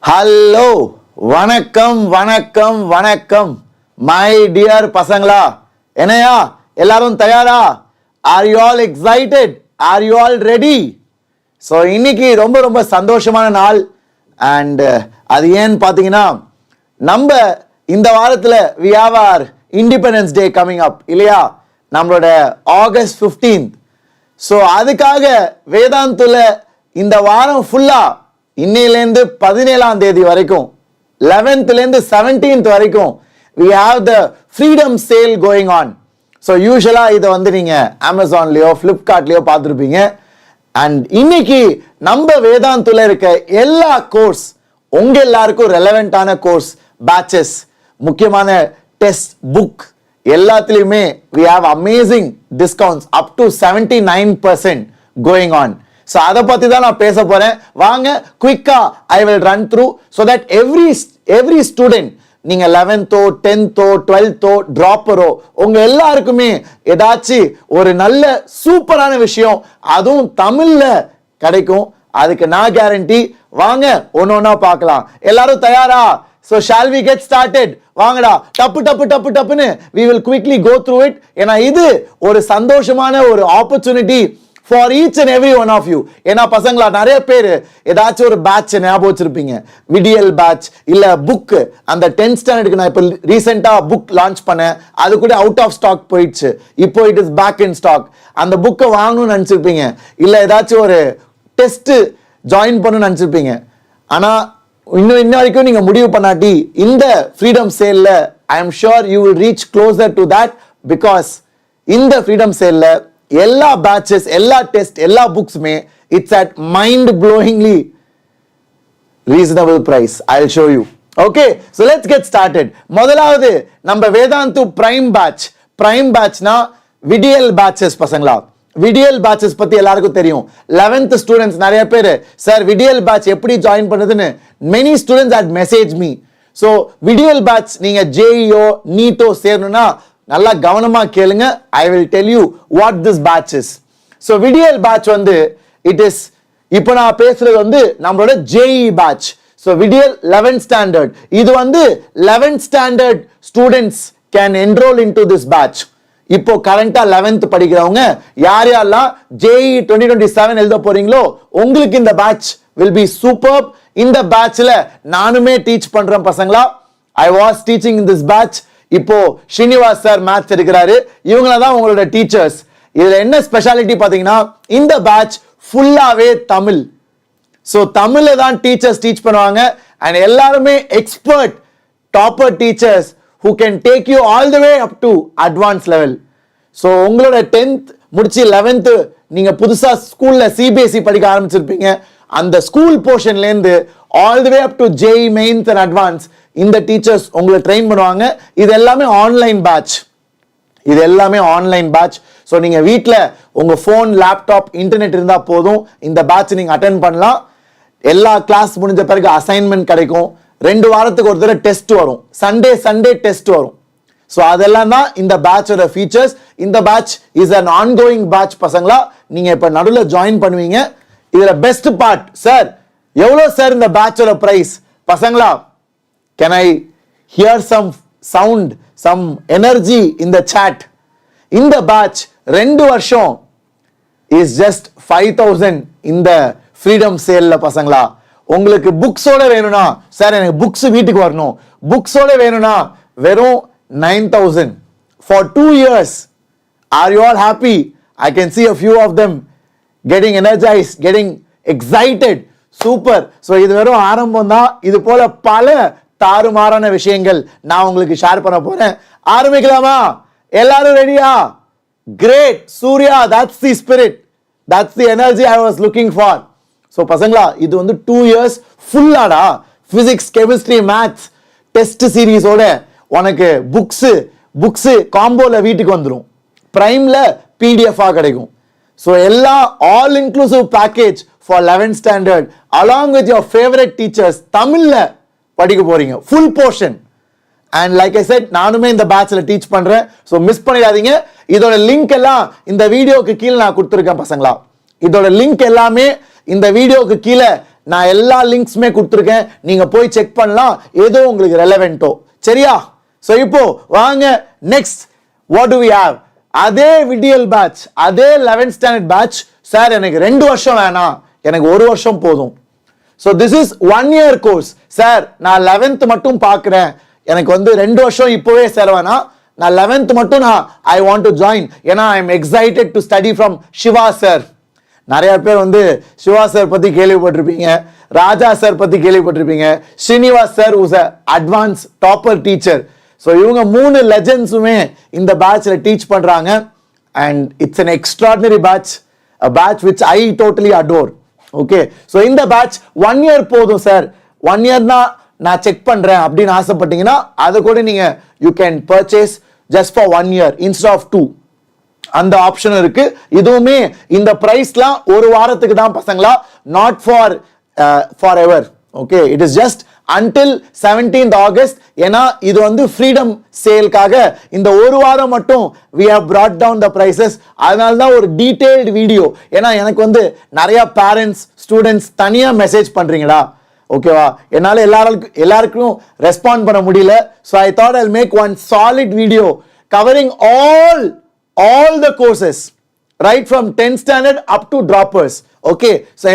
Hello, வணக்கம் வணக்கம் வணக்கம் மை டியர் பசங்களா. என்னையா எல்லாரும் தயாரா? Are you all excited? Are you all ready? So இன்னைக்கு ரொம்ப ரொம்ப சந்தோஷமான நாள். அண்ட் அது ஏன்னு பார்த்தீங்கன்னா, நம்ம இந்த வாரத்தில் we have our independence day coming up இல்லையா? நம்மளோட August 15th. ஸோ அதுக்காக வேதாந்துல இந்த வாரம் ஃபுல்லா இன்னையிலேருந்து 17ஆம் தேதி வரைக்கும் 11th 17th வரைக்கும் we have the freedom sale going on. So யூஸ்வலா இதை நீங்க அமேசான்லயோ ஃப்ளிப்கார்ட்லயோ பார்த்துருப்பீங்க. அண்ட் இன்னைக்கு நம்ம வேதாந்துல இருக்க எல்லா கோர்ஸ், உங்க எல்லாருக்கும் ரெலவெண்டான கோர்ஸ், பேட்சஸ், முக்கியமான டெஸ்ட், புக் எல்லாத்துலயுமே we have amazing discounts up to 79% going on. So அதை பத்தி தான் நான் பேச போறேன். வாங்க குயிக்கா I will run through so that every student, நீங்க 11th 10th 12th டிராப்பரோ உங்க எல்லாருக்குமே ஏதாச்சும் ஒரு நல்ல சூப்பரான விஷயம் அதுவும் தமிழ்ல கிடைக்கும். அதுக்கு நான் கேரண்டி. வாங்க ஒன்னொன்னா பார்க்கலாம். எல்லாரும் தயாரா? So shall we get started? வாங்கடா, டப்பு டப்பு டப்பு டப்புன்னு we will quickly go through it. ஏன்னா இது ஒரு சந்தோஷமான ஒரு opportunity for each and every one of you. ஏன்னா பசங்களா நிறைய பேர் ஏதாச்சும் ஒரு பேட்ச் ஞாபகம் வச்சிருப்பீங்க. விடியல் பேட்ச் இல்ல புக். அந்த 10th ஸ்டாண்டர்டுக்கு நான் இப்போ ரீசெண்டா புக் லான்ச் பண்ணேன். அது கூட அவுட் ஆஃப் ஸ்டாக் போயிடுச்சு. இப்போ it is back in stock. அந்த புக்கை வாங்கணும்னு நினைச்சிருப்பீங்க. இல்ல ஏதாச்சும் ஒரு டெஸ்ட் ஜாயின் பண்ணணும்னு நினைச்சிருப்பீங்க. ஆனா இன்ன வரைக்கும் நீங்க முடிவு பண்ணாட்டி இந்த ஃப்ரீடம் சேல்ல I am sure you will reach closer to that. Because இந்த ஃப்ரீடம் சேல்ல எல்லா பேட்சஸ், எல்லா டெஸ்ட், எல்லா புக்ஸ்மே it's at mind blowingly reasonable price. I will show you. Okay, so let's get started. முதலாவது நம்ம வேதாந்து பிரைம் பேட்ச். பிரைம் பேட்ச்னா Vidiyal batches. பசங்களா, விடியல் பேட்சஸ் பத்தி எல்லாருக்கும் தெரியும். 11th ஸ்டூடெண்ட்ஸ் நிறைய பேர் சார் விடியல் பேட்ச் எப்படி ஜாயின் பண்ணுறதுன்னு many students had message me. So Vidiyal batch நீங்க ஜேஇஓ நீட்டோ சேரணும்னா நல்லா கவனமா கேளுங்க. I will tell you what this batch is. So Vidiyal batch it is, இப்போ நான் பேசுறது நம்மளோட ஜேஇ பேட்ச். ஸோ விடியல் 11th ஸ்டாண்டர்ட். இது 11th standard students can enrol into this batch. இப்போ கரண்டா 11th படிக்கிறவங்க யார் யாரெல்லாம் ஜேஇ 2027 எழுத போறீங்களோ உங்களுக்கு இந்த பேட்ச் வில் பி சூப்பர். இந்த பேட்ச்ல நானுமே டீச் பண்றேன் பசங்களா. I was teaching in this batch. இப்போ ஸ்ரீனிவாஸ் சார் மேத்ஸ் எடுக்கிறாரு. இவங்கள தான் உங்களோட டீச்சர்ஸ். இதுல என்ன ஸ்பெஷாலிட்டி பாத்தீங்கன்னா, இந்த பேட்ச் ஃபுல்லாவே தமிழ். ஸோ தமிழ்ல தான் டீச்சர்ஸ் டீச் பண்ணுவாங்க. அண்ட் எல்லாருமே expert topper teachers who can take you all the way up to advanced level. So உங்களோட 10th முடிச்சு 11th நீங்க புதுசா ஸ்கூல்ல சிபிஎஸ்இ படிக்க ஆரம்பிச்சிருப்பீங்க. அந்த ஸ்கூல் போர்ஷன்ல இருந்து all the way up to JEE mains and advanced இந்த டீச்சர்ஸ் உங்களை ட்ரெயின் பண்ணுவாங்க. இது எல்லாமே ஆன்லைன் பேட்ச். இது எல்லாமே ஆன்லைன் பேட்ச். ஸோ நீங்க வீட்டில் உங்க ஃபோன், லேப்டாப், இன்டர்நெட் இருந்தா போதும் இந்த பேட்ச் நீங்க அட்டென்ட் பண்ணலாம். எல்லா கிளாஸ் முடிஞ்ச பிறகு அசைன்மெண்ட் கிடைக்கும். 2 வாரத்துக்கு ஒரு தடவை டெஸ்ட் வரும். சண்டே டெஸ்ட் வரும். ஸோ அதெல்லாம் தான் இந்த பேட்சோட ஃபீச்சர்ஸ். இந்த batch is an ongoing batch பசங்களா. நீங்க இப்ப நடுவில் ஜாயின் பண்ணுவீங்க. இதுல பெஸ்ட் பார்ட், சார் எவ்வளோ சார் இந்த பேட்சோட பிரைஸ்? பசங்களா, can I hear some sound, some energy in the chat? இந்த பேட்ச் 2 வருஷம் இஸ் ஜஸ்ட் 5,000 இந்த ஃப்ரீடம் சேல்ல பசங்களா. உங்களுக்கு புக்ஸோட வேணும்னா, சார் எனக்கு புக்ஸ் வீட்டுக்கு வரணும், புக்ஸோட வேணும்னா வெறும் 9,000 for 2 years. Are you all happy? I can see a few of them getting energized, getting excited. Super. So இது வெறும் ஆரம்பம் தான். இது போல பல தாறுமாறான விஷயங்கள் நான் உங்களுக்கு ஷேர் பண்ண போறேன். ஆரம்பிக்கலாமா? எல்லாரும் ரெடியா? Great. Surya, that's the spirit. That's the energy I was looking for. So பசங்களா, இது 2 years ஃபுல்லாடா பிசிக்ஸ், கெமிஸ்ட்ரி, மேத்ஸ் டெஸ்ட் சீரீஸோட உனக்கு புக்ஸ் காம்போல வீட்டுக்கு வந்துடும். பிரைம்ல பிடிஎஃபா கிடைக்கும். ஸோ எல்லா all inclusive package for 11th standard along with your favourite teachers. தமிழ்ல படிக்க போறீங்க full portion. And like I set, நானுமே இந்த பேட்ச்ல டீச் பண்றேன். ஸோ மிஸ் பண்ணிடாதீங்க. இதோட லிங்க் எல்லாம் இந்த வீடியோக்கு கீழே நான் கொடுத்துருக்கேன் பசங்களா. இதோட லிங்க் எல்லாமே இந்த வீடியோக்கு கீழே நான் எல்லா லிங்க்ஸுமே கொடுத்துருக்கேன், நீங்க போய் செக் பண்ணலாம் ஏதோ உங்களுக்கு ரெலவென்ட்டோ. சரியா? ஸோ இப்போ வாங்க next what do we have. அதே விடியல் பேட்ச், அதே 11th ஸ்டாண்டர்ட் பேட்ச். சார் எனக்கு 2 வருஷம் வேணாம், எனக்கு 1 வருஷம் போதும். So this is 1 year course. Sir நான் 11th மட்டும் பார்க்குறேன், எனக்கு வந்து 2 வருஷம் இப்போவே சேர வேணாம், நான் 11th மட்டும் நான் ஐ வாண்ட் டு ஜாயின், ஏன்னா I am excited to study from Siva sir. நிறைய பேர் வந்து சிவா சார் பத்தி கேள்விப்பட்டிருப்பீங்க, ராஜா சார் பத்தி கேள்விப்பட்டிருப்பீங்க, ஸ்ரீனிவாஸ் சார் ஹூஸ் அ அட்வான்ஸ் டாப்பர் டீச்சர். ஸோ இவங்க 3 லெஜெண்ட்ஸுமே இந்த பேட்ச்ல டீச் பண்றாங்க. And it's an extraordinary batch, a batch which I totally adore. Okay, so இந்த பேட்ச் 1 year போதும் சார், 1 year தான் நான் செக் பண்றேன் அப்படின்னு ஆசைப்பட்டீங்கன்னா அதை கூட நீங்க you can purchase just for 1 year instead of 2. அந்த ஆப்ஷன் இருக்கு. இதுவுமே இந்த பிரைஸ்லாம் ஒரு வாரத்துக்கு தான் பசங்களா, not for ever. Okay, it is just until 17th August. ஏன்னா இது வந்து ஃப்ரீடம் சேல்காக இந்த ஒரு வாரம் மட்டும் we have brought down the prices. அதனால தான் ஒரு டீடைல்டு வீடியோ. ஏன்னா எனக்கு வந்து நிறைய பேரண்ட்ஸ் ஸ்டூடெண்ட்ஸ் தனியா மெசேஜ் பண்றீங்களா, ஓகேவா, என்னால எல்லாருக்கும் ரெஸ்பாண்ட் பண்ண முடியல. So I thought I'll make one solid video covering all the courses right from 10th standard up to droppers. Okay, so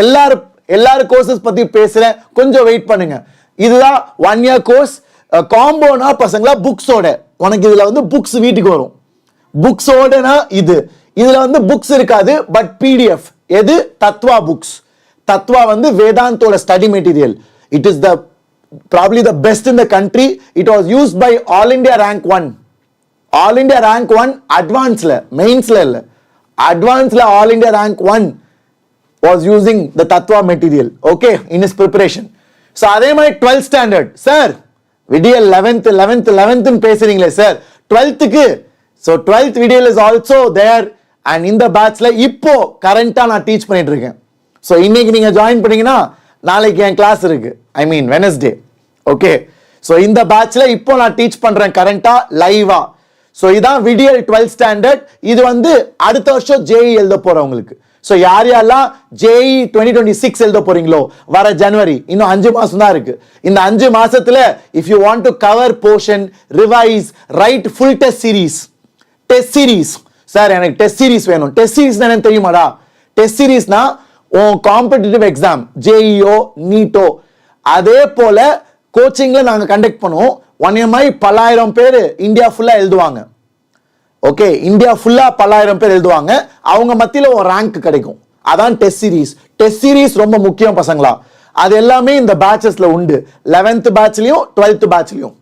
எல்லாரும் கோர்சஸ் பத்தி பேசுறேன், கொஞ்சம் வெயிட் பண்ணுங்க. இதுதான் 1 year கோர்ஸ். காம்போனா பசங்களா புக்ஸோட, உனக்கு இதுல வந்து புக்ஸ் வீட்டுக்கு வரும். புக்ஸோடனா இதுல வந்து புக்ஸ் இருக்காது, பட் PDF. எது? தத்வா புக்ஸ். தத்வா வந்து வேதாந்தோட study material. It is probably the best in the country. It was used by All India Rank 1. All India Rank 1 advancedல, மெயின்ஸ்ல இல்ல, advancedல All India Rank 1 was using the Tattva material, okay, in his preparation. So அதே மாதிரி 12th standard. Sir Vidiyal 11th பேசுறீங்களே sir, 12th-க்கு. So 12th video is also there. and இந்த பேட்ச்ல இப்போ கரண்டா நான் teach பண்ணிட்டு இருக்கேன். ஸோ இன்னைக்கு நீங்க ஜாயின் பண்ணீங்கன்னா நாளைக்கு என் கிளாஸ் இருக்கு, ஐ மீன் வெனஸ்டே. ஓகே, ஸோ இந்த பேட்ச்ல இப்போ நான் டீச் பண்றேன் கரண்டா லைவா. ஸோ இதான் விடியல் 12th ஸ்டாண்டர்ட். இது வந்து அடுத்த வருஷம் JEE எழுத போறவங்களுக்கு. ஸோ யாரெல்லாம் JEE 2026 எழுத போறீங்களோ வர ஜனவரி, இன்னும் 5 மாசம் தான் இருக்கு. இந்த 5 மாசத்துல if you want to cover portion, revise, right full test series. Sir எனக்கு டெஸ்ட் சீரீஸ் வேணும். டெஸ்ட் சீரீஸ் என்னன்னு தெரியுமாடா? டெஸ்ட் சீரீஸ்னா உன் காம்படிட்டிவ் எக்ஸாம் JEO நீட்டோ அதே போல கோச்சிங்ல நாங்க கண்டக்ட் பண்ணுவோம். 1 year மாதிரி 10,000 பேர் இந்தியா ஃபுல்லா எழுதுவாங்க. ஓகே, இந்தியா ஃபுல்லா 10,000 பேர் எழுதுவாங்க. அவங்க மத்தியில ஒரு ரேங்க் கிடைக்கும். அதான் டெஸ்ட் சீரீஸ். டெஸ்ட் சீரீஸ் ரொம்ப முக்கியம் பசங்களா. அது எல்லாமே இந்த பேட்சஸ்ல உண்டு. 11th பேட்ச்லயும் 12th பேட்ச்லயும்.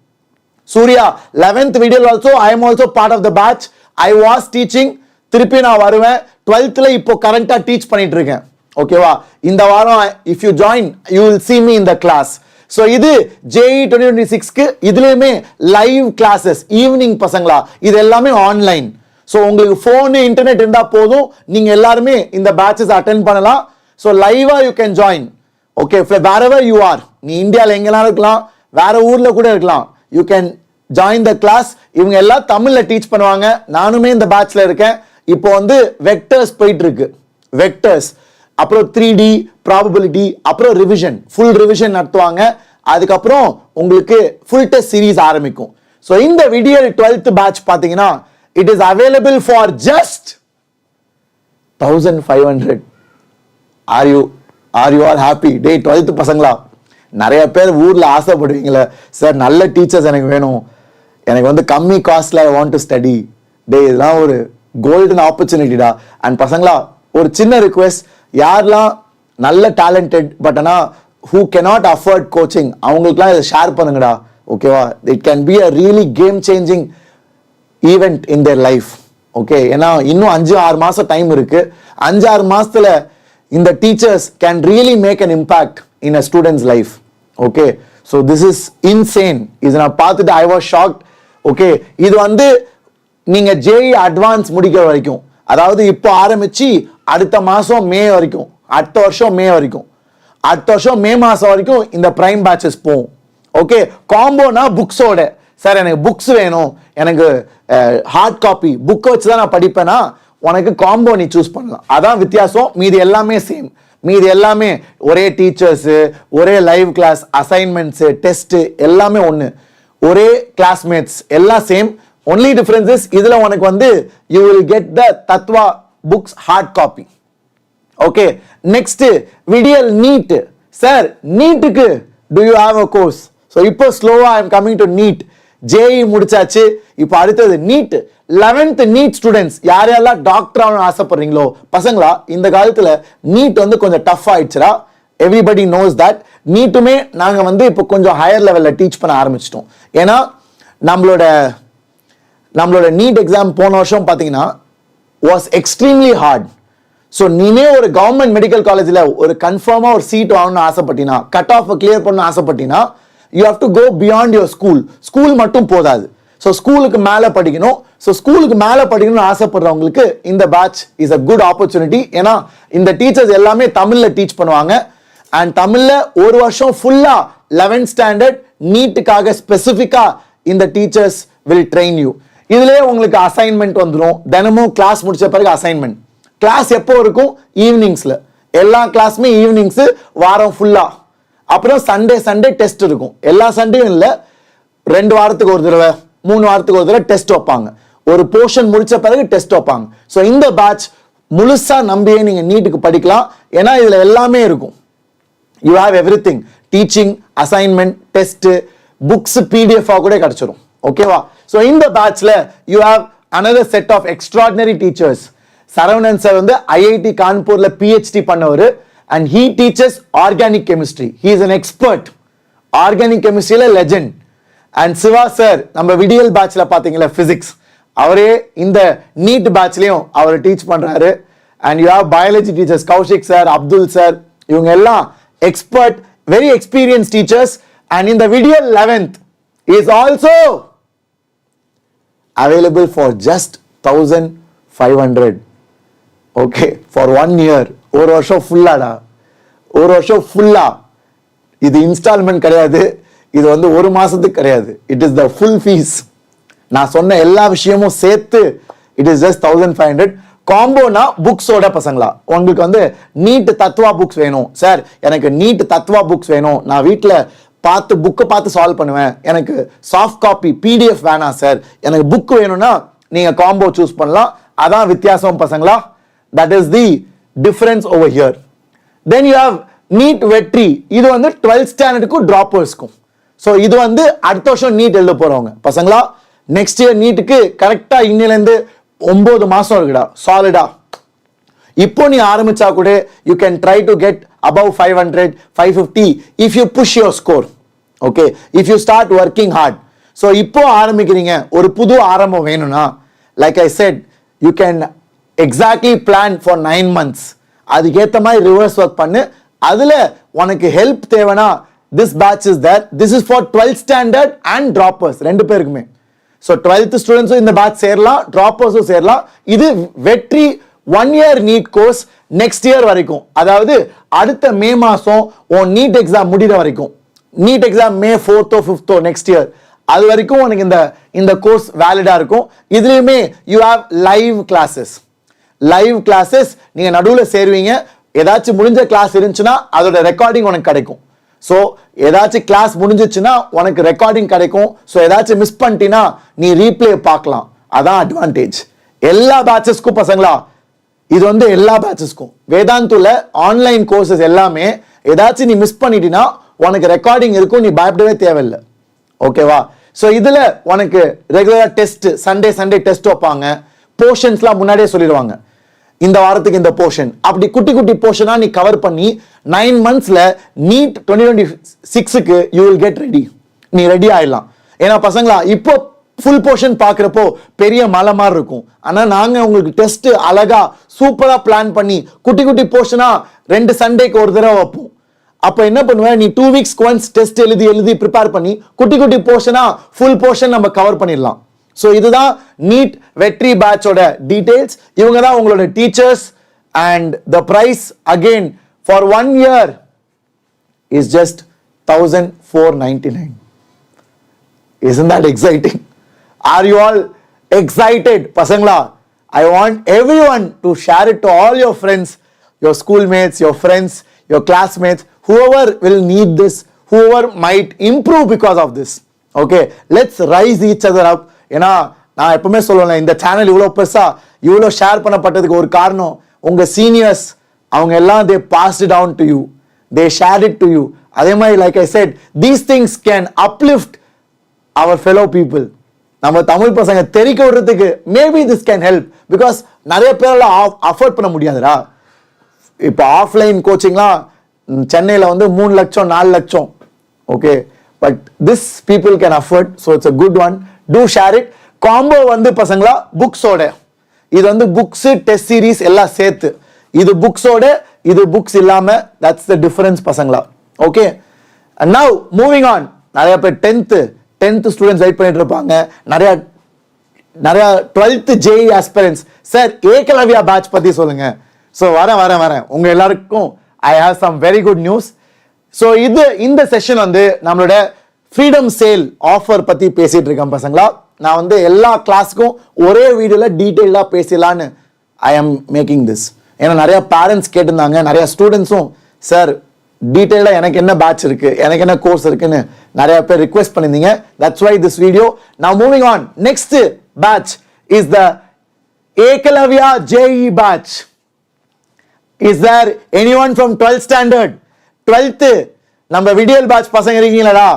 Surya 11th video also I am also part of the batch. I was teaching. திருப்பி நான் வருவேன். 12thல இப்போ கரண்டா டீச் பண்ணிட்டு இருக்கேன். ஓகேவா, இந்த வாரம் if you join you will see me in the class. So இது JEE 2026க்கு இதுலயுமே லைவ் கிளாஸஸ் ஈவினிங் பசங்களா, இது எல்லாமே ஆன்லைன். ஸோ உங்களுக்கு ஃபோனு இன்டர்நெட் இருந்தா போதும், நீங்க எல்லாருமே இந்த பேட்சஸ் அட்டென்ட் பண்ணலாம். ஸோ லைவா you can join. Okay, wherever you are, நீ இந்தியாவில் எங்கெல்லாம் இருக்கலாம், வேற ஊர்ல கூட இருக்கலாம், you can join the class. இவங்க எல்லாம் தமிழ்ல டீச் பண்ணுவாங்க. நானுமே இந்த பேட்ச்ல இருக்கேன். இப்போ வந்து வெக்டர்ஸ் போயிட்டு இருக்கு. வெக்டர்ஸ், அப்புறம் 3D ப்ராபபிலிட்டி, அப்புறம் ரிவிஷன், ஃபுல் ரிவிஷன் நடத்துவாங்க. அதுக்கப்புறம் உங்களுக்கு ஃபுல் டெஸ்ட் சீரீஸ் ஆரம்பிக்கும். ஸோ இந்த விடியல் 12th பேட்ச் பார்த்தீங்கன்னா it is available for just 1500. Are you all happy? Day 12th பசங்களா, நிறைய பேர் ஊர்ல ஆசைப்படுவீங்களே, சார் நல்ல டீச்சர்ஸ் எனக்கு வேணும், எனக்கு வந்து கம்மி காஸ்ட்ல ஐ வாண்ட் டு ஸ்டடி. டே இதெல்லாம் ஒரு கோல்டன் ஆப்பர்ச்சுனிட்டிடா. அண்ட் பசங்களா ஒரு சின்ன ரிக்வெஸ்ட், யாரெல்லாம் நல்ல டேலண்டட் பட் ஆனால் who cannot afford coaching அவங்களுக்குலாம் இதை ஷேர் பண்ணுங்கடா. ஓகேவா, it can be a really game changing event in their life. Okay, ஏன்னா இன்னும் 5-6 மாசம் டைம் இருக்கு. 5-6 மாசத்துல இந்த teachers can really make an impact in a students life. Okay, so this is insane. இது நான் பார்த்துட்டு ஐ வாஸ் ஷாக்ட். ஓகே, இது வந்து நீங்க JEE அட்வான்ஸ் முடிக்கிற வரைக்கும், அதாவது இப்போ ஆரம்பிச்சு அடுத்த மாசம் மே வரைக்கும், அடுத்த வருஷம் மே வரைக்கும், அடுத்த வருஷம் மே மாசம் வரைக்கும் இந்த பிரைம் பேட்சஸ் போகும். ஓகே, காம்போனா புக்ஸோட. சார் எனக்கு புக்ஸ் வேணும், எனக்கு ஹார்ட் காப்பி புக்கை வச்சு தான் நான் படிப்பேன்னா உனக்கு காம்போ நீ சூஸ் பண்ணலாம். அதான் வித்தியாசம். மீதி எல்லாமே சேம். மீது எல்லாமே ஒரே டீச்சர்ஸ், ஒரே லைவ் கிளாஸ், அசைன்மெண்ட்ஸ், டெஸ்ட் எல்லாமே ஒன்று, ஒரே கிளாஸ்மேட்ஸ் எல்லாம் சேம். ஒன்லி டிஃபரன்ஸ் இஸ் இதுல உனக்கு வந்து you will get the Tatva books hard copy. Okay, next Vidiyal NEET. Sir நீட்டுக்கு do you have a course? So இப்போ ஸ்லோவா I am coming to NEET. JEE முடிச்சாச்சு, இப்போ அடுத்தது நீட். 11th நீட் ஸ்டூடெண்ட்ஸ் யார் யாரெல்லாம் டாக்டர் ஆகணும்னு ஆசைப்படுறீங்களோ பசங்களா, இந்த காலத்துல நீட் வந்து கொஞ்சம் டஃப் ஆயிடுச்சுரா. Everybody knows that. நீட்டுமே நாங்க வந்து இப்போ கொஞ்சம் ஹையர் லெவல்ல டீச் பண்ண ஆரம்பிச்சிட்டோம். ஏன்னா நம்மளோட நீட் எக்ஸாம் போன வருஷம் பார்த்தீங்கன்னா வாஸ் எக்ஸ்ட்ரீம்லி ஹார்ட். ஸோ நீனே ஒரு கவர்மெண்ட் மெடிக்கல் காலேஜில் ஒரு கன்ஃபார்மாக ஒரு சீட் வாங்கணும்னு ஆசைப்பட்டீங்கன்னா, கட் ஆஃப் கிளியர் பண்ணணும்னு ஆசைப்பட்டீங்கன்னா, you have to go beyond your school. School மட்டும் போதாது, ஸோ ஸ்கூலுக்கு மேலே படிக்கணும். ஸோ ஸ்கூலுக்கு மேலே படிக்கணும்னு ஆசைப்படுறவங்களுக்கு இந்த batch is a good opportunity. ஏன்னா இந்த டீச்சர்ஸ் எல்லாமே தமிழில் டீச் பண்ணுவாங்க. அண்ட் தமிழில் ஒரு வருஷம் ஃபுல்லாக 11th ஸ்டாண்டர்ட் நீட்டுக்காக ஸ்பெசிஃபிக்காக இந்த டீச்சர்ஸ் வில் ட்ரெயின் யூ. இதுலேயே உங்களுக்கு அசைன்மெண்ட் வந்துடும். தினமும் கிளாஸ் முடிச்ச பிறகு அசைன்மெண்ட். கிளாஸ் எப்போ இருக்கும்? ஈவினிங்ஸில். எல்லா கிளாஸுமே ஈவினிங்ஸு வாரம் ஃபுல்லாக. அப்புறம் சண்டே டெஸ்ட் இருக்கும். எல்லா சண்டேயும் இல்லை, 2 வாரத்துக்கு ஒரு தடவை 3 வாரத்துக்கு ஒரு தடவை டெஸ்ட் வைப்பாங்க. ஒரு போர்ஷன் முடிச்ச பிறகு டெஸ்ட் வைப்பாங்க. ஸோ இந்த பேட்ச் முழுசா நம்பியே நீங்க நீட்டுக்கு படிக்கலாம். ஏன்னா இதுல எல்லாமே இருக்கும். You have everything. Teaching, assignment, test, books PDF கூட கிடைச்சிடும். ஓகேவா? ஸோ இந்த பேட்ச்ல you have another set of extraordinary teachers. Saravanan sir வந்து ஐஐடி கான்பூர்ல பிஹெச்டி பண்ணவர். And he teaches organic chemistry. He is an expert. Organic கெமிஸ்ட்ரியில லெஜெண்ட். அண்ட் சிவா சார் நம்ம விடியல் பேட்ச்ல பாத்தீங்களா பிசிக்ஸ், அவரே இந்த நீட் பேட்ச்லயும் அவர் டீச் பண்றாரு. And you have biology teachers Kaushik sir, Abdul sir, இவங்க எல்லாம் expert, very experience teachers. And இந்த விடியல் 11th is also available for just 1,500. Okay, for 1 year. ஒரு வருஷம் ஃபுல்லாடா, ஒரு வருஷம் ஃபுல்லா. இது இன்ஸ்டால்மெண்ட் கிடையாது, இது வந்து ஒரு மாசத்துக்கு கிடையாது. It is the full fees. நான் சொன்ன எல்லா விஷயமும் சேர்த்து இட் இஸ் ஜஸ்ட் 1,500. காம்போனா புக்ஸோட பசங்களா. உங்களுக்கு வந்து நீட் தத்வா புக்ஸ் வேணும் சார், எனக்கு நீட் தத்வா புக்ஸ் வேணும், நான் வீட்டில் புக்கை பார்த்து சால்வ் பண்ணுவேன், எனக்கு சாஃப்ட் காப்பி பிடிஎஃப் வேணாம் சார், எனக்கு புக் வேணும்னா நீங்க காம்போ சூஸ் பண்ணலாம். அதான் வித்தியாசம் பசங்களா. That is the difference over here. Then you have NEET Vetri. இது வந்து 12th ஸ்டாண்டர்டுக்கும் டிராப்பர்ஸ்க்கும். ஸோ இது வந்து அடுத்த வருஷம் நீட் எழுத போறவங்க பசங்களா. நெக்ஸ்ட் இயர் நீட்டுக்கு கரெக்டா இன்னிலேருந்து 9 மாசம் இருக்குடா சாலிடா. இப்போ நீ ஆரம்பிச்சா கூட you can try to get above 500, 550 if you push your score. Okay, if you start working hard. So இப்போ ஆரம்பிக்கிறீங்க, ஒரு புது ஆரம்பம் வேணும்னா, like I said, you can exactly plan for 9 months. அதுக்கேற்ற மாதிரி ரிவர்ஸ் ஒர்க் பண்ணு. அதுல உனக்கு ஹெல்ப் தேவைன்னா this batch is there. This is for 12th standard and droppers ரெண்டு பேருக்குமே. ஸோ 12th ஸ்டூடெண்ட்ஸும் இந்த பேட்ச் சேரலாம், டிராப்பர்ஸும் சேரலாம். இது Vetri 1 year NEET course next year வரைக்கும். அதாவது அடுத்த மே மாசம் உன் நீட் எக்ஸாம் முடிகிற வரைக்கும். NEET exam May 4th or 5th next year, அது வரைக்கும் உனக்கு இந்த கோர்ஸ் வேலிடா இருக்கும். இதுலயுமே you have live classes. Live classes நீங்க நடுவில் சேருவீங்க. ஏதாச்சும் முடிஞ்ச கிளாஸ் இருந்துச்சுன்னா அதோட ரெக்கார்டிங் உனக்கு கிடைக்கும். ஸோ ஏதாச்சும் கிளாஸ் முடிஞ்சிச்சுன்னா உனக்கு ரெக்கார்டிங் கிடைக்கும். ஸோ ஏதாச்சும் மிஸ் பண்ணிட்டீங்கன்னா நீ ரீப்ளே பார்க்கலாம். அதான் அட்வான்டேஜ் எல்லா பேட்சஸ்க்கும் பசங்களா. இது வந்து எல்லா பேட்சஸ்க்கும். வேதாந்துல ஆன்லைன் கோர்சஸ் எல்லாமே ஏதாச்சும் நீ மிஸ் பண்ணிட்டீங்கன்னா உனக்கு ரெக்கார்டிங் இருக்கும், நீ பயப்படவே தேவையில்லை. ஓகேவா? ஸோ இதுல உனக்கு ரெகுலரா டெஸ்ட், சண்டே டெஸ்ட் வைப்பாங்க. போர்ஷன்ஸ்லாம் முன்னாடியே சொல்லிடுவாங்க, இந்த வாரத்துக்கு இந்த போர்ஷன். அப்படி குட்டி குட்டி போர்ஷனா நீ கவர் பண்ணி 9 monthsல நீட் 2026க்கு யூ வில் கெட் ரெடி. நீ ரெடி ஆயிடலாம். ஏன்னா பசங்களா இப்போ ஃபுல் போர்ஷன் பார்க்குறப்போ பெரிய மலை மாதிரி இருக்கும். ஆனால் நாங்கள் உங்களுக்கு டெஸ்ட் அழகா சூப்பராக பிளான் பண்ணி குட்டி குட்டி போர்ஷனா 2 சண்டேக்கு ஒரு தடவை வைப்போம். அப்போ என்ன பண்ணுவேன், நீ 2 weeks ஒன்ஸ் டெஸ்ட் எழுதி ப்ரிப்பேர் பண்ணி குட்டி குட்டி போர்ஷனா ஃபுல் போர்ஷன் நம்ம கவர் பண்ணிடலாம். ஸோ இதுதான் நீட் வெற்றி பேட்சோட டீடைல்ஸ். இவங்க தான் உங்களோட teachers. And the price again for 1 year is just 1,499. Isn't that exciting? Are you all excited? பசங்களா, I want everyone to share it to all your friends your schoolmates, your friends, your classmates, whoever will need this, whoever might improve because of this. Okay, let's rise each other up. ஏன்னா நான் எப்பவுமே சொல்லுவேன், இந்த channel இவ்வளோ பெருசா இவ்வளோ share பண்ணப்பட்டதுக்கு ஒரு காரணம் உங்க சீனியர்ஸ், அவங்க எல்லாம் they passed it down to you, they shared it to you. அதே மாதிரி like I said, these things can uplift our fellow people. நம்ம தமிழ் பசங்க தெரிக்க விடுறதுக்கு maybe this can help. Because நிறைய பேரால அஃபோர்ட் பண்ண முடியாதுடா. இப்போ ஆஃப்லைன் கோச்சிங்லாம் சென்னையில் வந்து 3 லட்சம் 4 லட்சம். Okay, but this people can afford. So it's a good one. Do share it. Combo வந்து பசங்களா புக்ஸோட, இது வந்து புக்ஸ் டெஸ்ட் சீரீஸ் எல்லாம் சேர்த்து. இது புக்ஸோட, இது புக்ஸ் இல்லாம. தட்ஸ் த டிஃபரன்ஸ் பசங்களா. Okay, and now moving on. நிறைய பேர் 10th ஸ்டூடெண்ட்ஸ் வெயிட் பண்ணிட்டு இருப்பாங்க. நிறைய 12th JEE aspirants. Sir Ekalavya batch பத்தி சொல்லுங்க. ஸோ வரேன் உங்க எல்லாருக்கும் I have some very good news. So இந்த செஷன் வந்து நம்மளோட ஃப்ரீடம் சேல் ஆஃபர் பத்தி பேசிட்டு இருக்கேன் பசங்களா. நான் வந்து எல்லா கிளாஸுக்கும் ஒரே வீடியோல டீட்டெயிலா பேசலான்னு ஐ ஆம் மேக்கிங் திஸ். ஏன்னா நிறைய பேரண்ட்ஸ் கேட்டிருந்தாங்க, நிறைய ஸ்டூடெண்ட்ஸும் சார் டீட்டெயிலாக எனக்கு என்ன பேட்ச் இருக்கு, எனக்கு என்ன கோர்ஸ் இருக்குன்னு நிறைய பேர் ரிக்வெஸ்ட் பண்ணியிருந்தீங்க. That's why this video. Now moving on. Next batch is the Ekalavya JEE batch. Is there anyone from 12th standard? 12th நம்ம விடியல் பேட்ச் பசங்க இருக்கீங்களா?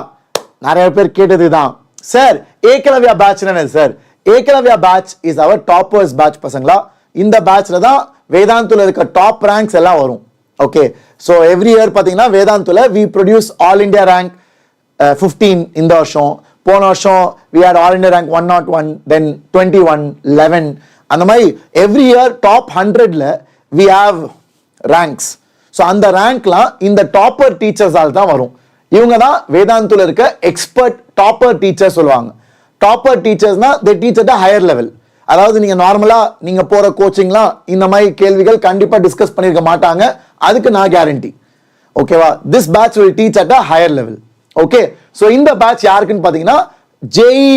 நிறைய பேர் கேட்டது தான், சார் ஏகலவ்யா பேட்ச் என்ன sir? Ekalavya batch is our toppers batch பசங்களா. இந்த பேட்ச்ல தான் வேதாந்துல இருக்க டாப் ரேங்க்ஸ் எல்லாம் வரும். ஓகே, ஸோ எவ்ரி இயர் பார்த்தீங்கன்னா வேதாந்துல we produce all India rank 15 இந்த வருஷம். போன வருஷம் we had all India rank 101, then 21, 11. அந்த மாதிரி எவ்ரி இயர் டாப் 100ல வி ஹேவ் ரேங்க்ஸ். ஸோ அந்த ரேங்க்லாம் இந்த டாப்பர் டீச்சர்ஸால் தான் வரும். இவங்க தான் வேதாந்துல இருக்க எக்ஸ்பர்ட் டாப்பர் டீச்சர் சொல்லுவாங்க. டாப்பர் டீச்சர்ஸ்னா they teach at higher level. அதாவது நீங்க நார்மலா நீங்க போற கோச்சிங்லாம் இந்த மாதிரி கேள்விகள் கண்டிப்பா டிஸ்கஸ் பண்ணிருக்க மாட்டாங்க. அதுக்கு நான் கேரண்டி. ஓகேவா? This batch will teach at a higher level. Okay, so இந்த பேட்ச் யாருக்குன்னு பார்த்தீங்கன்னா JEE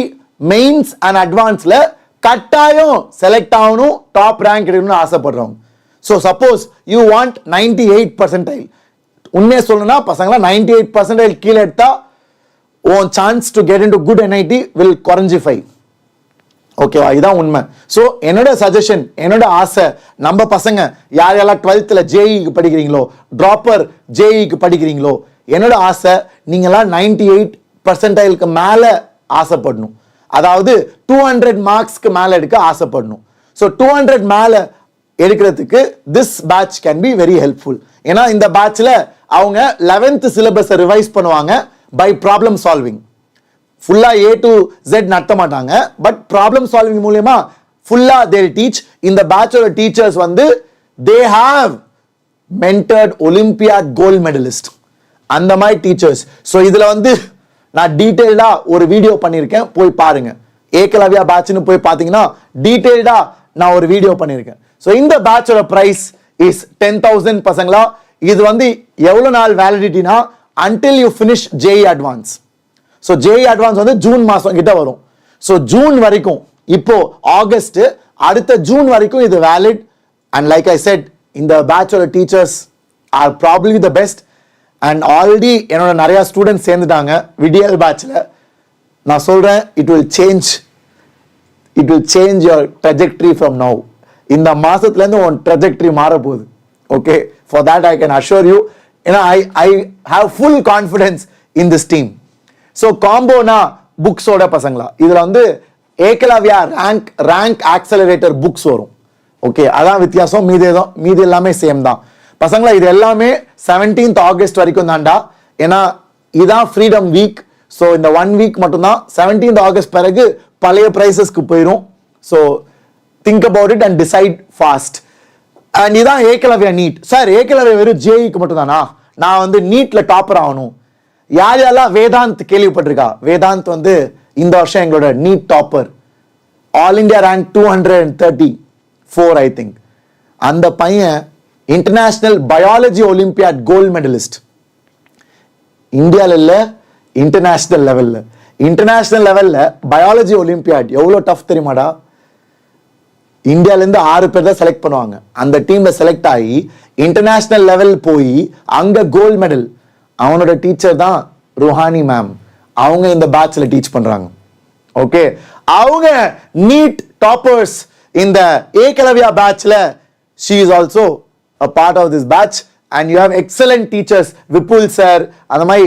மெயின்ஸ் அண்ட் அட்வான்ஸ்ல கட்டாயம் செலக்ட் ஆகணும், டாப் ரேங்க் எடுக்கணும்னு ஆசைப்படுறவங்க. ஸோ சப்போஸ் யூ வாண்ட் 98%, உண்மையை சொல்லணும்னா பசங்களா 98% கீழே எடுத்தா உன் chance to get into good NIT will குறைஞ்சிஃபை. ஓகேவா? இதுதான் உண்மை. ஸோ என்னோட சஜஷன், என்னோட ஆசை, நம்ம பசங்க யாரெல்லாம் 12th JEE படிக்கிறீங்களோ, ட்ராப்பர் JEE படிக்கிறீங்களோ, என்னோட ஆசை நீங்களாம் 98% மேலே ஆசைப்படணும். அதாவது 200 மார்க்ஸ்க்கு மேலே எடுக்க ஆசைப்படணும். ஸோ 200 மேலே எடுக்கிறதுக்கு this batch can be very helpful. ஏன்னா இந்த பேட்ச்ல அவங்க 11th சிலபஸை ரிவைஸ் பண்ணுவாங்க பை ப்ராப்ளம் சால்விங். ஃபுல்லா A to Z நடத்த மாட்டாங்க, பட் ப்ராப்ளம் சால்விங் மூலமா ஃபுல்லா தே டீச். இந்த பேட்சோட டீச்சர்ஸ் வந்து they have mentored olympiad gold medalist, அந்த மாதிரி டீச்சர்ஸ். ஸோ இதுல வந்து நான் டீட்டெயில்டா ஒரு வீடியோ பண்ணியிருக்கேன், போய் பாருங்க. ஏகலவ்யா பேட்ச்னு போய் பார்த்தீங்கன்னா டீட்டெயில்டா நான் ஒரு வீடியோ பண்ணியிருக்கேன். ஸோ இந்த பேட்சோட பிரைஸ் இஸ் 10,000 பசங்களா. இது வந்து எவ்வளவு நாள் வேலிடிட்டினா until you finish JEE advance. So JEE advance வந்து ஜூன் மாசம் கிட்ட வரும். ஸோ ஜூன் வரைக்கும், இப்போ ஆகஸ்ட், அடுத்த ஜூன் வரைக்கும் இது valid. And like I said, இந்த பேட்சோட teachers are probably the best. And already என்னோட நிறைய ஸ்டூடெண்ட்ஸ் சேர்ந்துட்டாங்க விடியல் பேட்ச்ல. நான் சொல்றேன், it will change your trajectory from now. இந்த மாசத்துலேருந்து உன் ட்ரெஜெக்டரி மாற போகுது. Okay, for that I can assure you. ஏன்னா I have full confidence in this team. So காம்போனா புக்ஸோட பசங்களா, இதுல வந்து ஏகலவ்யா ரேங்க் ஆக்சலரேட்டர் புக்ஸ் வரும். ஓகே, அதான் வித்தியாசம். மீதி எல்லாமே சேம் தான் பசங்களா. இது எல்லாமே 17th ஆகஸ்ட் வரைக்கும் தான்டா. ஏன்னா இதான் ஃப்ரீடம் வீக். ஸோ இந்த 1 வீக் மட்டும்தான். 17th ஆகஸ்ட் பிறகு பழைய பிரைசஸ்க்கு போயிடும். So think about it and decide fast. And இதான் ஏகலவ்யா நீட். சார் ஏகலவ்யா வெறும் JEEக்கு மட்டும் தானா? நான் வந்து நீட்ல டாப்பர் ஆகணும். யாரெல்லாம் வேதாந்த் கேள்விப்பட்டிருக்கா? வேதாந்த் வந்து இந்த வருஷம் எங்களோட NEET topper. All India rank 234 I think. அந்த பையன் international biology olympiad gold medalist. இந்தியாவில் இல்லை, இன்டர்நேஷனல் லெவல்ல பயாலஜி ஒலிம்பியாட் எவ்வளோ டஃப் தெரியுமாடா? இந்தியாவிலேருந்து 6 பேர் தான் செலக்ட் பண்ணுவாங்க. அந்த டீம்ல செலக்ட் ஆகி இன்டர்நேஷனல் லெவல் போய் அங்க கோல்ட் மெடல். அவனோட டீச்சர் தான் ருஹானி மேம். அவங்க இந்த பேட்ச்ல டீச் பண்றாங்க. ஓகே, அவங்க நீட் டாப்பர்ஸ் இந்த Ekalavya பேட்ச்ல. she is also a part of this batch and you have excellent teachers, Vipul sir and my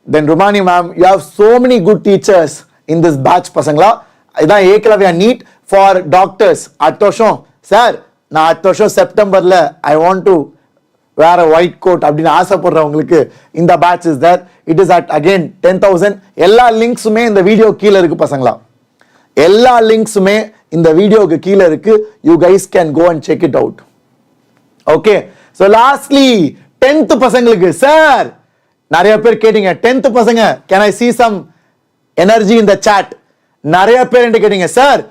then Rumani ma'am. You have so many good teachers in this batch pasangla. idan Ekalavya NEET for doctors. அடுத்த வருஷம் sir நான் அடுத்த வருஷம் செப்டம்பர்ல I want to wear a white coat அப்படின்னு ஆசைப்படுறவங்களுக்கு இந்த batch is there. It is at again 10,000. எல்லா லிங்க்ஸுமே இந்த video கீழே இருக்கு பசங்களா. எல்லா லிங்க்ஸுமே இந்த வீடியோக்கு கீழே இருக்கு. You guys can go and check it out. Okay, so lastly 10th பசங்களுக்கு சார் நிறைய பேர் கேட்டீங்க 10th பசங்க can I see some energy in the chat. நிறைய பேர் என்ன கேட்டீங்க sir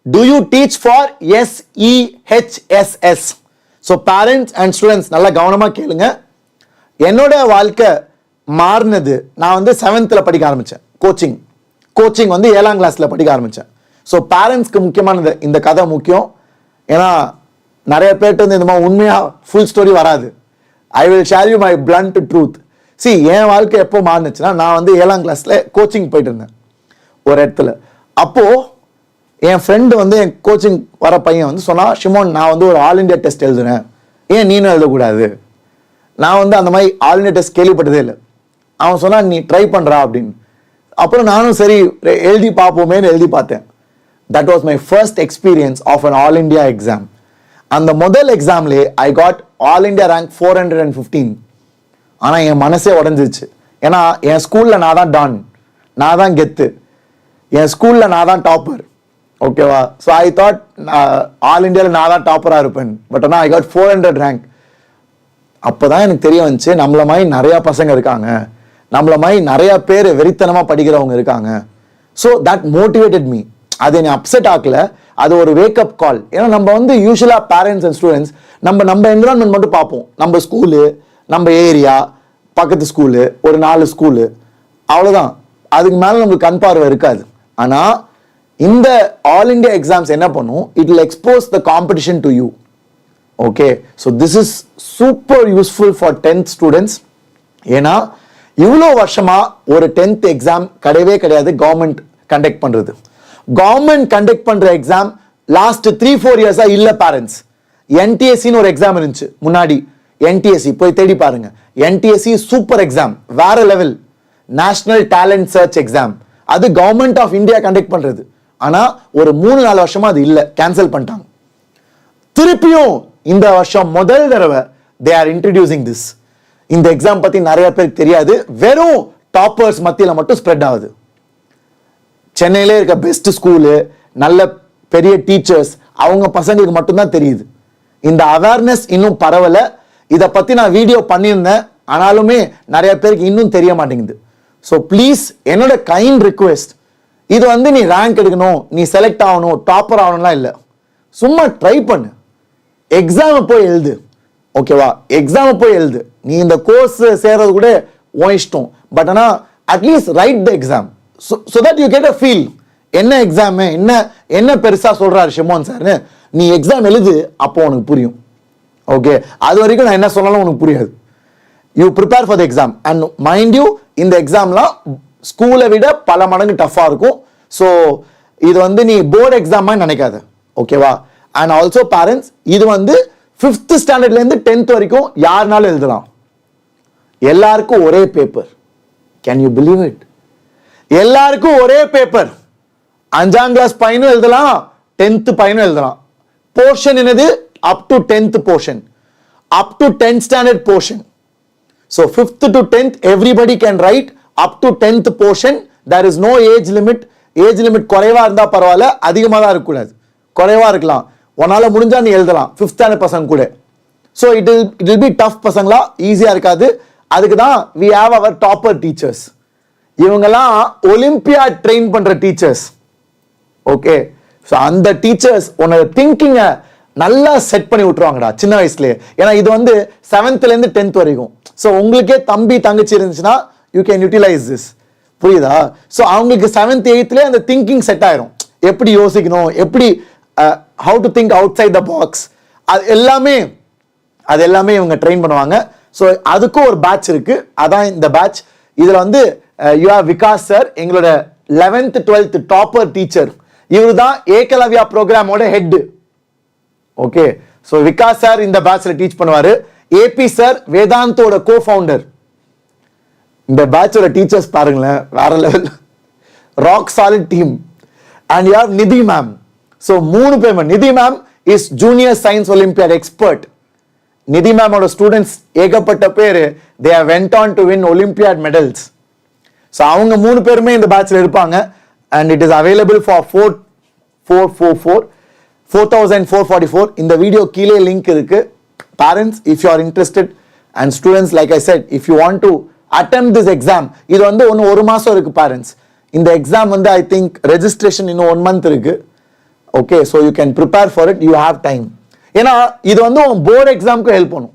do you teach for SEHSS. so parents and students நல்லா கவனமா கேளுங்க. என்னோட வாழ்க்கை மாறினது நான் வந்து 7th படிக்க ஆரம்பிச்சேன். கோச்சிங் வந்து 7ஆம் கிளாஸ்ல படிக்க ஆரம்பிச்சேன். ஸோ பேரண்ட்ஸ்க்கு முக்கியமானது இந்த கதை முக்கியம். ஏன்னா நிறைய பேர்ட்டு வந்து இந்த மாதிரி உண்மையா ஃபுல் ஸ்டோரி வராது. I will share you my blunt truth. என் வாழ்க்கை எப்போ மாறினுச்சுன்னா நான் வந்து 7ஆம் கிளாஸ்ல கோச்சிங் போயிட்டு இருந்தேன் ஒரு இடத்துல. அப்போ என் ஃப்ரெண்டு வந்து என் கோச்சிங் வர பையன் வந்து சொன்னா, ஷிமோன் நான் வந்து ஒரு ஆல் இண்டியா டெஸ்ட் எழுதுறேன், ஏன் நீனும் எழுதக்கூடாது? நான் வந்து அந்த மாதிரி ஆல் இண்டியா டெஸ்ட் கேள்விப்பட்டதே இல்லை. அவன் சொன்னா நீ ட்ரை பண்றா அப்படின்னு. அப்புறம் நானும் சரி எழுதி பார்ப்போமேன்னு எழுதி பார்த்தேன். That was my first experience of an all India exam. அந்த முதல் எக்ஸாம்லே I got all India rank 415. ஆனால் என் மனசே உடஞ்சிருச்சு. ஏன்னா என் ஸ்கூலில் நான் தான் டான், நான் தான் கெத்து, என் ஸ்கூலில் நான் தான் டாப்பர். ஓகேவா? ஸோ ஐ தாட் ஆல் இண்டியாவில் நான் தான் டாப்பராக இருப்பேன். பட் ஆனால் ஐ காட் 400 ரேங்க். அப்போ தான் எனக்கு தெரிய வந்துச்சு, நம்மள மாதிரி நிறையா பசங்க இருக்காங்க, நம்மள மாதிரி நிறைய பேர் வெறித்தனமாக படிக்கிறவங்க இருக்காங்க. So that motivated me. அது என்னை அப்செட் ஆக்கல, அது ஒரு வேக்கப் கால். ஏன்னா நம்ம வந்து யூஸ்வலாக பேரண்ட்ஸ் அண்ட் ஸ்டூடெண்ட்ஸ் நம்ம என்விரான்மெண்ட் மட்டும் பார்ப்போம். நம்ம ஸ்கூலு, நம்ம ஏரியா, பக்கத்து ஸ்கூலு, ஒரு 4 ஸ்கூலு, அவ்வளோதான். அதுக்கு மேலே நமக்கு கண் பார்வை இருக்காது. ஆனால் இந்த ஆல் இண்டியா எக்ஸாம்ஸ் என்ன பண்ணும், it will expose the competition to you. Okay, so this is super useful for 10th students. ஏன்னா இவ்வளோ வருஷமா ஒரு 10th எக்ஸாம் கிடையவே கிடையாது கவர்மெண்ட் கண்டக்ட் பண்றது. கவர்மெண்ட் கண்டக்ட் பண்ற எக்ஸாம் லாஸ்ட் 3-4 இயர்ஸா இல்ல பேரண்ட்ஸ். என்டிஎஸ்சின்னு ஒரு எக்ஸாம் இருந்துச்சு முன்னாடி. என்டிஎஸ்சி போய் தேடி பாருங்க. என்டிஎஸ்சி சூப்பர் எக்ஸாம், வேற level, national talent search exam. அது கவர்மெண்ட் ஆஃப் இந்தியா கண்டக்ட் பண்றது. ஆனா ஒரு 3-4 வருஷமா அது இல்ல, கேன்சல் பண்ணிட்டாங்க. திருப்பியும் இந்த வருஷம் முதல் தடவை தே ஆர் இன்ட்ரடியூசிங் திஸ். இந்த எக்ஸாம் பத்தி நிறைய பேருக்கு தெரியாது, வெறும் டாப்பர்ஸ் மத்தியில மட்டும் ஸ்ப்ரெட் ஆகுது. சென்னையிலே இருக்க பெஸ்ட் ஸ்கூலு, நல்ல பெரிய டீச்சர்ஸ், அவங்க பசங்களுக்கு மட்டும்தான் தெரியுது. இந்த அவேர்னஸ் இன்னும் பரவல. இதை பத்தி நான் வீடியோ பண்ணியிருந்தேன், ஆனாலுமே நிறைய பேருக்கு இன்னும் தெரிய மாட்டேங்குது. ஸோ ப்ளீஸ் என்னோட கைண்ட் ரிக்வெஸ்ட், இது வந்து நீ ரேங்க் எடுக்கணும், நீ செலக்ட் ஆகணும், டாப்பர் ஆகணும்லாம் இல்லை. சும்மா ட்ரை பண்ணு, எக்ஸாமை போய் எழுது. ஓகேவா? எக்ஸாமை போய் எழுது. நீ இந்த கோர்ஸ் சேர்றது கூட உன் இஷ்டம். பட் ஆனால் at least right the exam so that you get a feel. என்ன எக்ஸாம், என்ன பெருசா சொல்றாரு ஷிமோன் சார்னு நீ எக்ஸாம் எழுது, அப்போ உனக்கு புரியும். ஓகே, அது வரைக்கும் நான் என்ன சொன்னாலும் உனக்கு புரியாது. You prepare for the exam and mind you, இந்த எக்ஸாம்லாம் ஸ்கூலை விட பல மடங்கு டஃப்பாக இருக்கும். ஸோ இது வந்து நீ போர்டு எக்ஸாமா நினைக்காத. ஓகேவா? அண்ட் ஆல்சோ பேரண்ட்ஸ், இது வந்து 5th ஸ்டாண்டர்ட்லேருந்து 10th வரைக்கும் யாருனாலும் எழுதலாம். எல்லாருக்கும் ஒரே paper. Can you believe it? எல்லாருக்கும் ஒரே பேப்பர். 5ஆம் கிளாஸ் பையனும் எழுதலாம், 10th பையனும் எழுதலாம். போர்ஷன் என்னது? Up to 10th portion, up to 10th standard portion. So 5th to 10th everybody can write up to 10th portion. There is no age limit. Age limit குறைவா இருந்தா பரவாயில்ல, அதிகமாக தான் இருக்கக்கூடாது. குறைவா இருக்கலாம், உன்னால முடிஞ்சா நீ எழுதலாம் 5th ஸ்டாண்டர்ட் பசங்க கூட. So it will be tough பசங்களா, ஈஸியா இருக்காது. அதுக்கு தான் we have our topper teachers. இவங்கெல்லாம் ஒலிம்பியாட் ட்ரெயின் பண்ற டீச்சர்ஸ். ஓகே, ஸோ அந்த டீச்சர்ஸ் உன்னோட திங்கிங்கை நல்லா செட் பண்ணி விட்டுருவாங்கடா சின்ன வயசுலேயே. ஏன்னா இது வந்து 7th-லேருந்து 10th வரைக்கும். ஸோ உங்களுக்கே தம்பி தங்கச்சி இருந்துச்சுன்னா யூ கேன் யூட்டிலைஸ் திஸ். புரியுதா? ஸோ அவங்களுக்கு 7th 8th அந்த திங்கிங் செட் ஆயிரும். எப்படி யோசிக்கணும், எப்படி how to think outside the box, அது எல்லாமே இவங்க ட்ரெயின் பண்ணுவாங்க. ஸோ அதுக்கும் ஒரு பேட்ச் இருக்கு, அதான் இந்த பேட்ச். இதுல வந்து யூ ஆர் விகாஸ் சார், எங்களோட 11th 12th டாப்பர் டீச்சர். இவர் தான் ஏகலவ்யா ப்ரோக்ராமோட head. Okay, so Vikas sir இந்த பேட்ச்ல டீச் பண்ணுவாரு. ஏபி சார் வேதாந்தோட கோ ஃபவுண்டர். இந்த பேட்சோட டீச்சர்ஸ் பாருங்களேன், வேற level, rock solid team. And you have Nidhi ma'am. So 3 பேர். Nidhi ma'am is junior science olympiad expert. Nidhi மேமோட ஸ்டூடெண்ட்ஸ் ஏகப்பட்ட பேர், they have went on to win olympiad medals. So அவங்க 3 பேருமே இந்த பேட்ச்ல இருப்பாங்க. And it is available for 4,444. இந்த வீடியோ கீழே லிங்க் இருக்கு. Parents, if you are interested, and students, like I set, if you want to attempt this exam, இது வந்து ஒரு மாசம் இருக்கு பேரண்ட்ஸ். இந்த எக்ஸாம் வந்து ஐ திங்க் ரெஜிஸ்ட்ரேஷன் இன்னும் 1 month இருக்கு. Okay, so you can prepare for it, you have time. ஏன்னா இது வந்து உன் போர்டு எக்ஸாமுக்கு ஹெல்ப் பண்ணும்.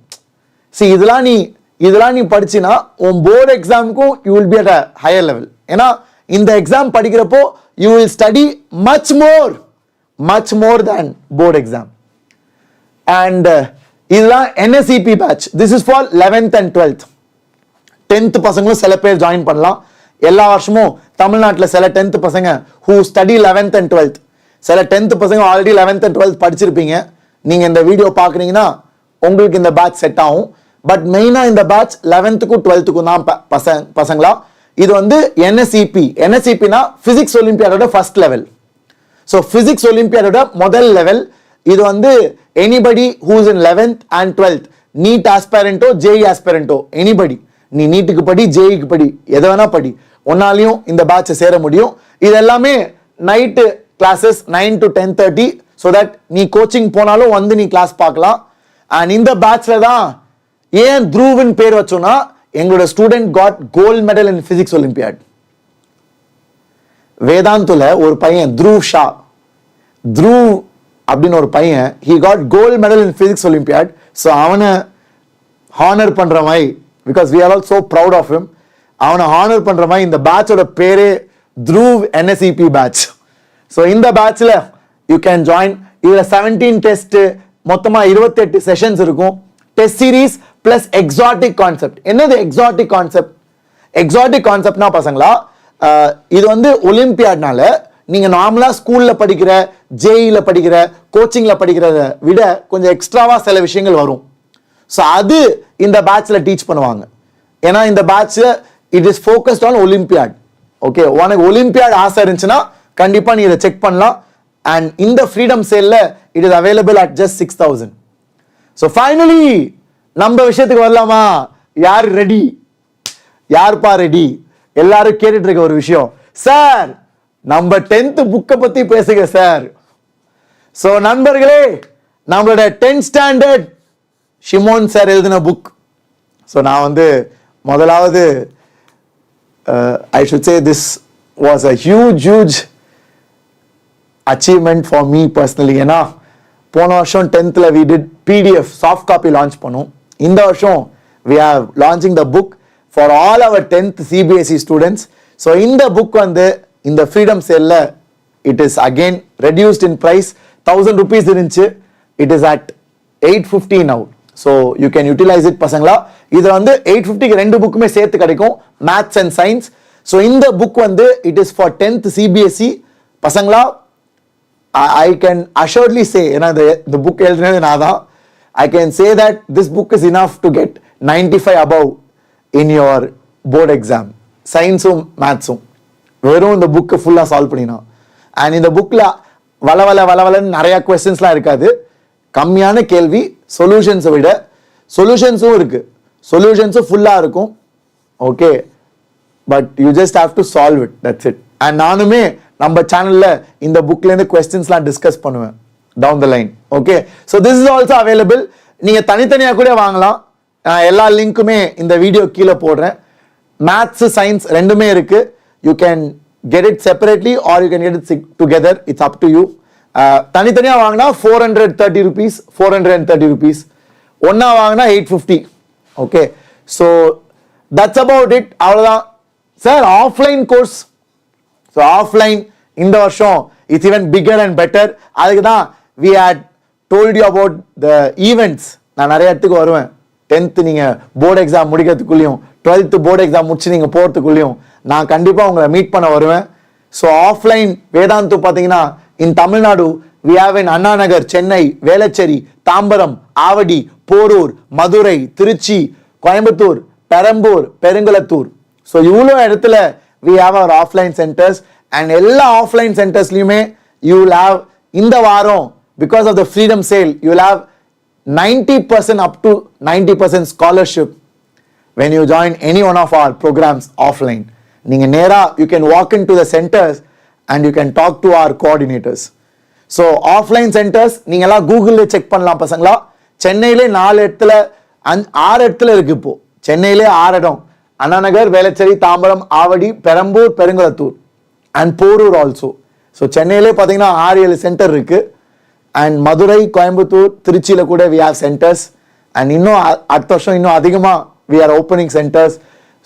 சி இதெல்லாம் நீ படிச்சினா உன் போர்டு எக்ஸாமுக்கும் you will be at a higher level. ஏன்னா இந்த எக்ஸாம் படிக்கிறப்போ you will study much more than board exam. And இதெல்லாம் NSEP batch. This is for 11th and 12th. 10th பசங்களும் சில பேர் ஜாயின் பண்ணலாம். எல்லா வருஷமும் தமிழ்நாட்டில் சில 10th பசங்க who study 11th and 12th, சில 10th பசங்க ஆல்ரெடி 11th and 12th படிச்சிருப்பீங்க. நீங்க இந்த வீடியோ பாக்குறீங்கன்னா உங்களுக்கு இந்த பேட்ச் செட் ஆகும். பட் மெயினா இந்த பேட்ச் 11th-க்கும் 12th-க்கும் தான் பசங்களா. இது வந்து NSEP-னா பிசிக்ஸ் ஒலிம்பியாடோட ஃபர்ஸ்ட் லெவல். ஸோ பிசிக்ஸ் ஒலிம்பியாடோட முதல் லெவல். இது வந்து anybody who is in 11th and 12th, NEET ஆஸ்பைரண்டோ JEE ஆஸ்பைரண்டோ, எனிபடி, நீ நீட்டுக்கு படி JEEக்கு படி எதை வேணா படி, ஒன்னாலையும் இந்த பேட்சை சேர முடியும். இது எல்லாமே night classes 9 to 10:30, so that நீ கோச்சிங் போனாலும் வந்து நீ கிளாஸ் பார்க்கலாம். அண்ட் இந்த பேட்ச்ல தான் ஏன் த்ரூவின் பேர் வச்சோம்னா, எங்களோட student got gold medal in physics olympiad. வேதாந்துல ஒரு பையன் த்ரூவ் அப்படின்னு ஒரு பையன், he got gold medal in physics olympiad. So அவனை ஹானர் பண்ற மாதிரி, because we are all so proud of him, அவனை ஹானர் பண்ற மாதிரி இந்த பேட்சோட பேரே த்ரூவ் NSEP பேட்ச். ஸோ இந்த பேட்ச்ல யூ கேன் ஜாயின். இதுல 17 டெஸ்ட், மொத்தமா 28 செஷன்ஸ் இருக்கும். Test series plus exotic concept. என்னது எக்ஸாட்டிக் கான்செப்ட்? எக்ஸாட்டிக் கான்செப்ட்னா பசங்களா, இது வந்து ஒலிம்பியாட்னால நீங்க நார்மலா ஸ்கூல்ல படிக்கிற, JEEல படிக்கிற, கோச்சிங்ல படிக்கிறத விட கொஞ்சம் எக்ஸ்ட்ராவா சில விஷயங்கள் வரும். ஸோ அது இந்த பேட்ச்ல டீச் பண்ணுவாங்க. ஏன்னா இந்த பேட்ச்ல it is focused on olympiad. Okay, உனக்கு ஒலிம்பியாட் ஆசை இருந்துச்சுன்னா கண்டிப்பா நீ இதை செக் பண்ணலாம். அண்ட் இந்த ஃப்ரீடம் சேல்ல it is available at just 6,000. So finally நம்ம விஷயத்துக்கு வரலாமா? யாருப்பா ரெடி? எல்லாரும் கேட்டுட்டு இருக்க ஒரு விஷயம், சார் நம்ம 10th புக்கை பத்தி பேசுங்க சார். ஸோ நண்பர்களே, நம்மளோட 10th ஸ்டாண்டர்ட் ஷிமோன் சார் எழுதின புக். ஸோ நான் வந்து முதலாவது I should say this was a huge achievement for me personally. ஏன்னா போன வருஷம் 10th we did PDF soft copy launch பண்ணோம். இந்த வருஷம் we are launching the book for all our 10th CBSE students. So இந்த புக் வந்து இந்த freedom சேல்ல it is again reduced in price. 1000 rupees இருந்துச்சு, it is at 850 now. So you can utilize it பசங்களா. இது வந்து 850க்கு 2 புக்குமே சேர்த்து கிடைக்கும், மேத்ஸ் அண்ட் சயின்ஸ். ஸோ இந்த புக் வந்து it is for 10th CBSE பசங்களா. I can assuredly say, ஏன்னா இந்த புக் எழுதுனது நான் தான், I can say that this book is enough to get 95 above in your board exam. சயின்ஸும் மேத்ஸும் வெறும் இந்த புக்கை ஃபுல்லாக சால்வ் பண்ணினா. அண்ட் இந்த புக்கில் வளவலன்னு நிறையா கொஸ்டின்ஸ்லாம் இருக்காது, கம்மியான கேள்வி, சொல்யூஷன்ஸை விட சொல்யூஷன்ஸும் இருக்கு, சொல்யூஷன்ஸும் ஃபுல்லாக இருக்கும். Okay, but you just have to solve it, that's it. And நானுமே நம்ம சேனல்ல இந்த புக்லேருந்து கொஸ்டின்ஸ்லாம் டிஸ்கஸ் பண்ணுவேன் down the line. Okay, so this is also available. நீங்கள் தனித்தனியாக கூட வாங்கலாம். எல்லா லிங்க்குமே இந்த வீடியோ கீழே போடுறேன். மேத்ஸ் சயின்ஸ் ரெண்டுமே இருக்கு. You can get it separately or you can get it together, it's up to you. தனித்தனியாக வாங்கினா 430 rupees, 430 rupees. ஒன்னா வாங்கினா 850. Okay, so that's about it. அவ்வளோதான் sir. Offline course, so offline இந்த வருஷம் it's even bigger and better. அதுக்கு தான் we had told you about the events. நான் நிறைய இடத்துக்கு வருவேன். 10th நீங்கள் போர்டு எக்ஸாம் முடிக்கிறதுக்குள்ளேயும் 12th போர்டு எக்ஸாம் முடிச்சு நீங்கள் போகிறதுக்குள்ளேயும் நான் கண்டிப்பாக உங்களை மீட் பண்ண வருவேன். ஸோ ஆஃப்லைன் வேதாந்து பார்த்தீங்கன்னா in Tamil Nadu we have in Anna Nagar, Chennai, Velachery, Tambaram, Avadi, Porur, Madurai, Trichy, Coimbatore, Perambur, Perungalathur. So இவ்வளோ இடத்துல we have our offline centers and எல்லா ஆஃப்லைன் சென்டர்ஸ்லையுமே you will have இந்த வாரம் because of the freedom sale you will have 90% up to 90% scholarship when you join any one of our programs offline. நீங்க நேரா you can walk into the centers and you can talk to our coordinators. So offline centers நீங்க எல்லாம் கூகுள்ல check பண்ணலாம் பசங்களா. சென்னையிலே 4 இடத்துல 6 இடத்துல இருக்கு. இப்போ சென்னையிலே 6 இடம், Anna Nagar, Velachery, Tambaram, Avadi, Perambur, Perungalathur and Porur also. So சென்னையிலே பார்த்தீங்கன்னா 6-7 சென்டர் இருக்கு. அண்ட் மதுரை, கோயம்புத்தூர், திருச்சியில் கூட we have centers. அண்ட் இன்னும் அடுத்த வருஷம் இன்னும் அதிகமாக we are opening centers.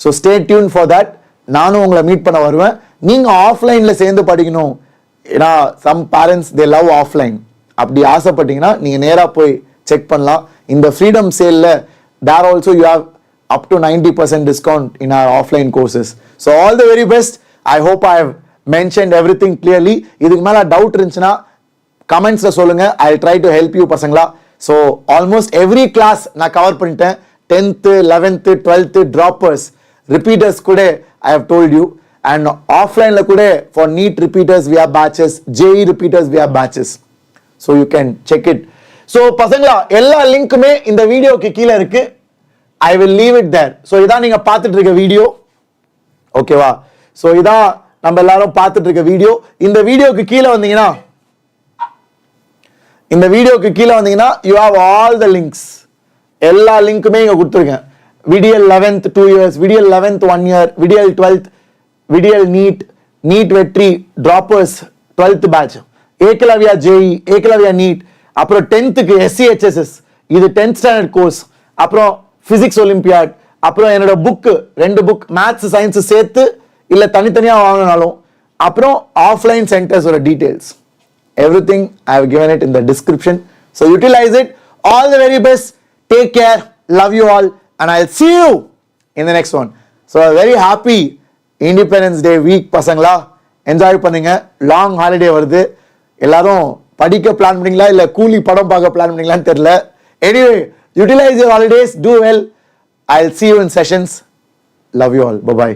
So stay tuned for that. நானும் உங்களை மீட் பண்ண வருவேன். நீங்கள் ஆஃப்லைனில் சேர்ந்து படிக்கணும், ஏன்னா some parents they love offline, அப்படி ஆசைப்பட்டீங்கன்னா நீங்கள் நேராக போய் செக் பண்ணலாம். இந்த ஃப்ரீடம் சேலில் there also you have up to 90% discount in our offline courses. So all the very best. I hope I have mentioned everything clearly. இதுக்கு மேல டவுட் இருந்துச்சுன்னா கமெண்ட்ஸ்ல சொல்லுங்க. I'll try to help you பசங்களா. So almost every class நான் cover பண்ணிட்டேன். 10th, 11th, 12th droppers, repeaters கூட I have told you. And offline ல கூட for NEET repeaters we have batches, JEE repeaters we have batches. So you can check it. So பசங்களா எல்லா லிங்க்குமே இந்த வீடியோக்கு கீழே இருக்கு. I will leave it there. So இதான் நீங்க பார்த்துட்டு இருக்க வீடியோ, ஓகேவா? ஸோ இதான் நம்ம எல்லாரும் பார்த்துட்டு இருக்க வீடியோ. இந்த வீடியோக்கு கீழே வந்தீங்கன்னா you have all the links. எல்லா லிங்க்குமே இங்க கொடுத்துருக்கேன். விடியல் 11th 2 years, விடியல் 11th 1 year, விடியல் 12th, Vidiyal NEET Vetri droppers 12th batch, Ekalavya JEE, Ekalavya NEET, அப்புறம் 10th SCHSS, இது 10th ஸ்டாண்டர்ட் கோர்ஸ், அப்புறம் பிசிக்ஸ் ஒலிம்பியாட், அப்புறம் என்னோட புக்கு 2 புக் மேத்ஸ் சயின்ஸ் சேர்த்து இல்லை தனித்தனியாக வாங்கினாலும், அப்புறம் ஆஃப்லைன் சென்டர்ஸோட details, everything I have given it in the description. So utilize it. All the very best. Take care. Love you all and I'll see you in the next one. So a very happy Independence Day week பசங்களா. Enjoy பண்ணுங்க. Long holiday வருது. எல்லாரும் படிக்க plan பண்ணீங்களா இல்லை கூலி படம் பார்க்க பிளான் பண்ணீங்களான்னு தெரியல. Anyway, utilize your holidays, do well. I'll see you in sessions. Love you all. Bye-bye.